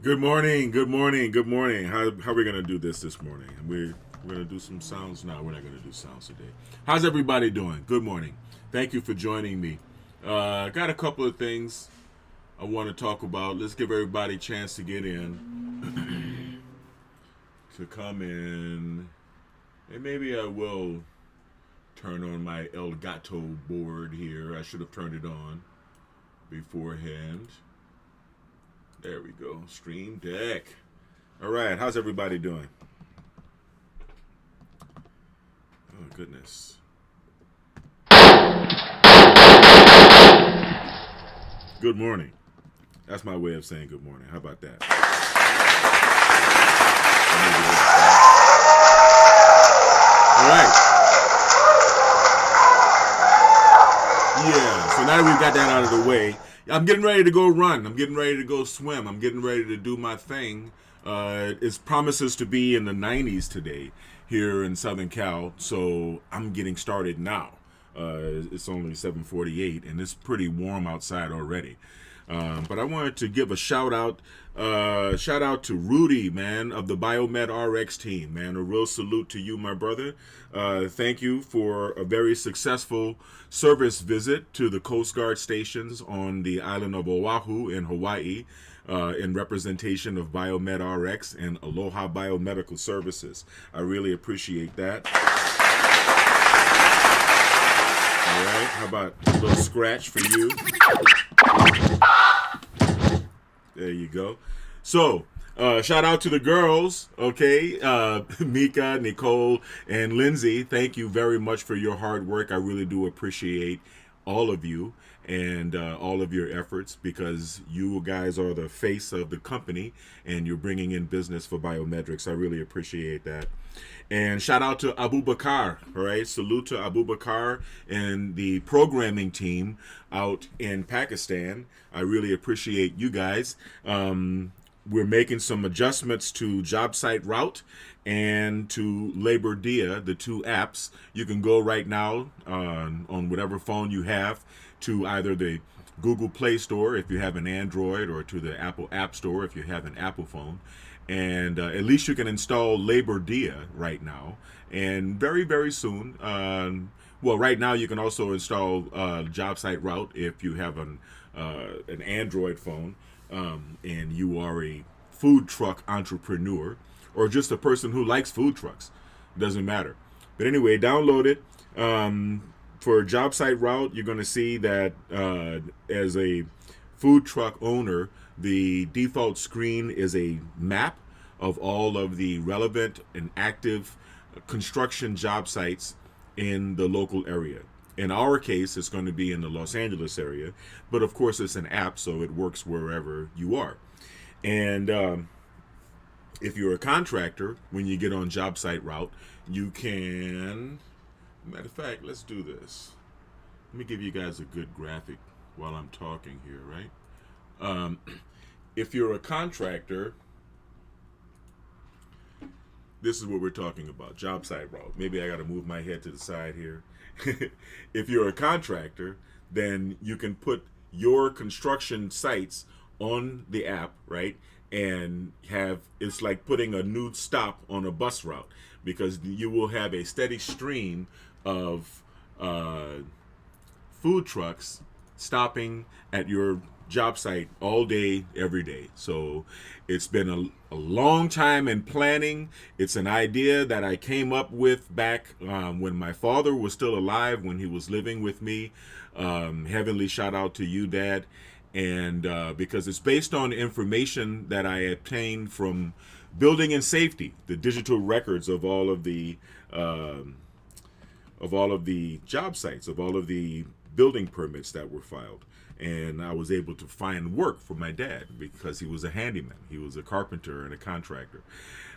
Good morning, good morning, good morning. How are we gonna do this morning? We're gonna do some sounds now. We're not gonna do sounds today. How's everybody doing? Good morning. Thank you for joining me. Got a couple of things I want to talk about. Let's give everybody a chance to get in, to come in, and maybe I will turn on my El Gato board here. I should have turned it on beforehand. There we go. Stream Deck. All right. How's everybody doing? Oh, goodness. Good morning. That's my way of saying good morning. How about that? All right. Yeah. So now that we've got that out of the way, I'm getting ready to go run. I'm getting ready to go swim. I'm getting ready to do my thing. It promises to be in the 90s today here in Southern Cal, so I'm getting started now. It's only 7:48, and it's pretty warm outside already. But I wanted to give a shout out to Rudy, man, of the Biomed RX team, man. A real salute to you, my brother. Thank you for a very successful service visit to the Coast Guard stations on the island of Oahu in Hawaii, in representation of Biomed RX and Aloha Biomedical Services. I really appreciate that. All right, how about a little scratch for you? There you go. So, shout out to the girls, okay? Mika, Nicole, and Lindsay. Thank you very much for your hard work. I really do appreciate all of you and all of your efforts, because you guys are the face of the company and you're bringing in business for biometrics. I really appreciate that. And shout out to Abu Bakar, all right? Salute to Abu Bakar and the programming team out in Pakistan. I really appreciate you guys. We're making some adjustments to Job Site Route and to Labor Dia, the two apps. You can go right now on whatever phone you have to either the Google Play Store if you have an Android, or to the Apple App Store if you have an Apple phone. And at least you can install Labor Dia right now. And very, very soon, well, right now you can also install Job Site Route if you have an Android phone, and you are a food truck entrepreneur, or just a person who likes food trucks. Doesn't matter. But anyway, download it. For Job Site Route, you're going to see that as a food truck owner, the default screen is a map of all of the relevant and active construction job sites in the local area. In our case, it's going to be in the Los Angeles area, but of course it's an app, so it works wherever you are. And if you're a contractor, when you get on Job Site Route, you can, matter of fact, let's do this. Let me give you guys a good graphic while I'm talking here, right? If you're a contractor, this is what we're talking about, Job Site Route. Maybe I got to move my head to the side here. If you're a contractor, then you can put your construction sites on the app, right? And it's like putting a new stop on a bus route, because you will have a steady stream of food trucks stopping at your job site all day, every day. So it's been a long time in planning. It's an idea that I came up with back when my father was still alive, when he was living with me. Heavenly shout out to you, Dad. And because it's based on information that I obtained from Building and Safety, the digital records of all of the job sites, of all of the building permits that were filed. And I was able to find work for my dad because he was a handyman. He was a carpenter and a contractor.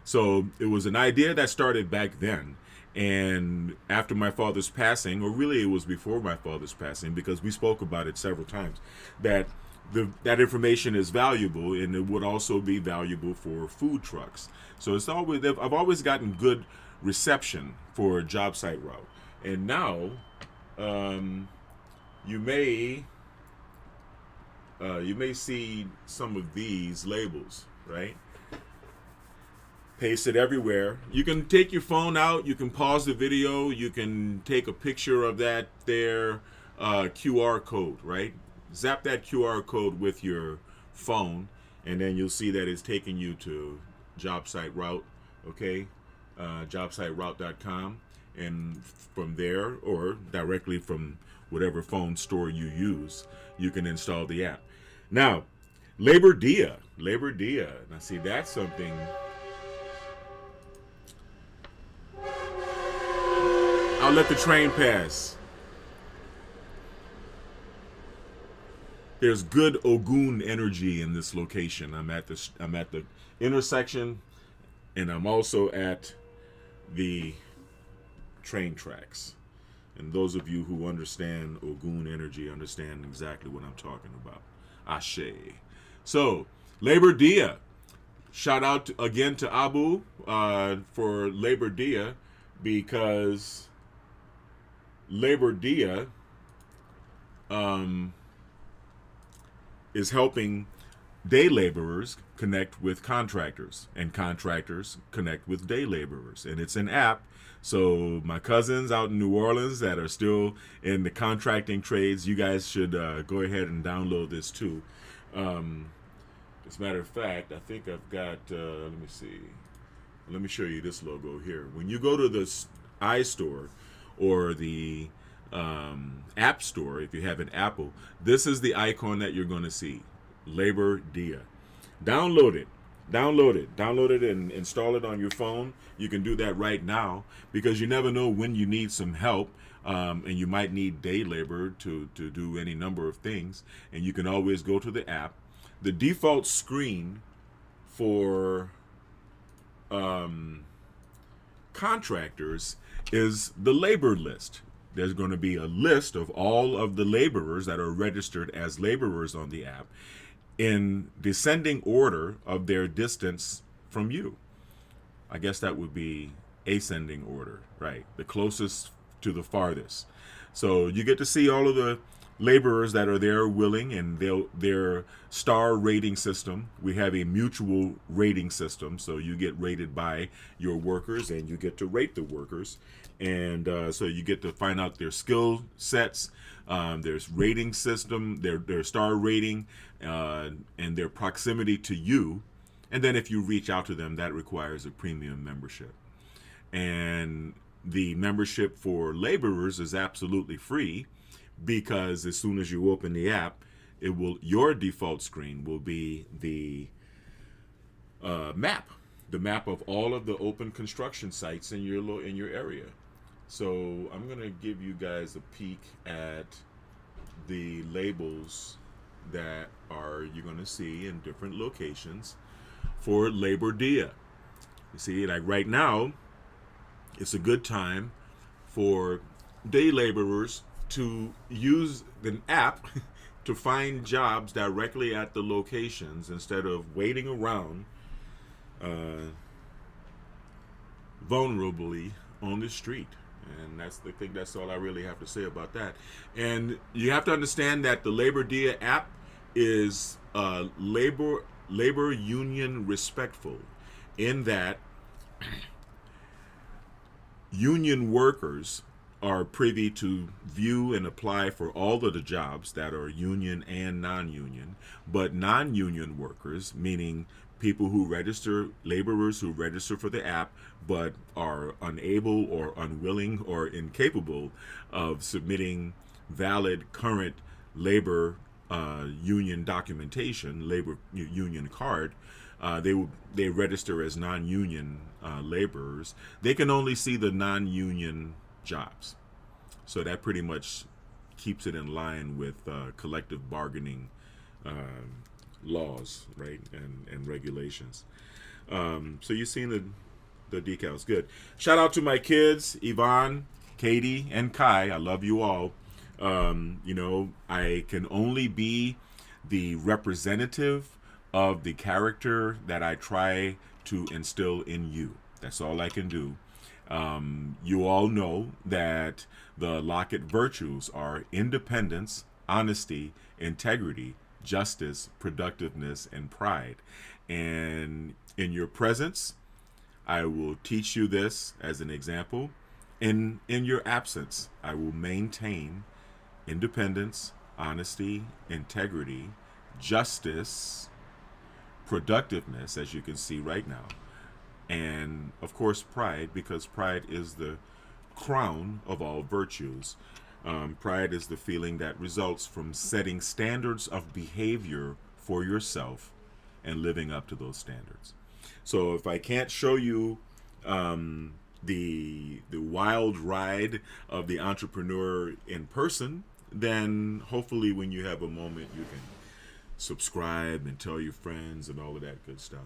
So it was an idea that started back then. And after my father's passing, or really it was before my father's passing, because we spoke about it several times, that that information is valuable, and it would also be valuable for food trucks. So I've always gotten good reception for Job Site Route. And now you may see some of these labels. right? Paste it everywhere. You can take your phone out. You can pause the video. You can take a picture of that there QR code, right? Zap that QR code with your phone, and then you'll see that it's taking you to job site route, okay? Jobsiteroute.com, and from there, or directly from whatever phone store you use, you can install the app. Now, Labor Dia. Now, see, that's something. I'll let the train pass. There's good Ogun energy in this location. I'm at the intersection, and I'm also at the train tracks. And those of you who understand Ogun energy understand exactly what I'm talking about. Ashe. So, Labor Dia. Shout out again to Abu for Labor Dia, because Labor Dia is helping day laborers connect with contractors, and contractors connect with day laborers. And it's an app. So my cousins out in New Orleans that are still in the contracting trades, you guys should go ahead and download this too. As a matter of fact, I think I've got, let me see. Let me show you this logo here. When you go to the iStore or the App Store, if you have an Apple, this is the icon that you're going to see. Labor Dia. Download it and install it on your phone. You can do that right now, because you never know when you need some help, and you might need day labor to do any number of things, and you can always go to the app. The default screen for contractors is the labor list. There's going to be a list of all of the laborers that are registered as laborers on the app in descending order of their distance from you. I guess that would be ascending order, right? The closest to the farthest. So you get to see all of the laborers that are there willing, and their star rating system. We have a mutual rating system, so you get rated by your workers and you get to rate the workers. And so you get to find out their skill sets, there's rating system, their star rating, and their proximity to you. And then if you reach out to them, that requires a premium membership. And the membership for laborers is absolutely free, because as soon as you open the app, your default screen will be the map of all of the open construction sites in your area. So I'm gonna give you guys a peek at the labels that you're gonna see in different locations for Labor Dia. You see, like right now, it's a good time for day laborers to use the app to find jobs directly at the locations instead of waiting around vulnerably on the street. And that's all I really have to say about that. And you have to understand that the Labor Dia app is labor union respectful, in that union workers are privy to view and apply for all of the jobs that are union and non-union, but non-union workers, meaning people who register, laborers who register for the app but are unable or unwilling or incapable of submitting valid current labor union documentation, labor union card, they register as non-union laborers. They can only see the non-union jobs. So that pretty much keeps it in line with collective bargaining laws, right, and regulations. So you've seen the decals. Good. Shout out to my kids, Yvonne, Katie, and Kai. I love you all. I can only be the representative of the character that I try to instill in you. That's all I can do. You all know that the Lockett virtues are independence, honesty, integrity, justice, productiveness, and pride. And in your presence, I will teach you this as an example. In your absence, I will maintain independence, honesty, integrity, justice, productiveness, as you can see right now, and of course pride, because pride is the crown of all virtues. Pride is the feeling that results from setting standards of behavior for yourself and living up to those standards. So if I can't show you the wild ride of the entrepreneur in person, then hopefully when you have a moment you can subscribe and tell your friends and all of that good stuff.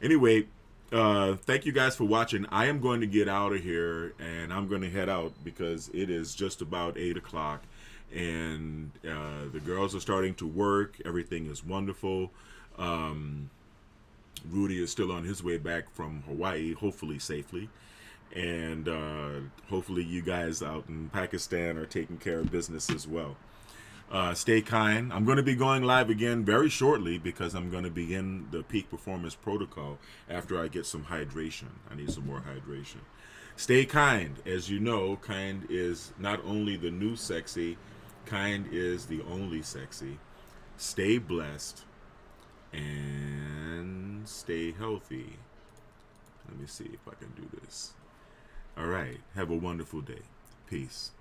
Anyway, thank you guys for watching. I am going to get out of here and I'm going to head out because it is just about 8 o'clock and the girls are starting to work. Everything is wonderful. Rudy is still on his way back from Hawaii, hopefully safely. And hopefully you guys out in Pakistan are taking care of business as well. Stay kind. I'm going to be going live again very shortly because I'm going to begin the peak performance protocol after I get some hydration. I need some more hydration. Stay kind. As you know, kind is not only the new sexy, kind is the only sexy. Stay blessed and stay healthy. Let me see if I can do this. All right. Have a wonderful day. Peace.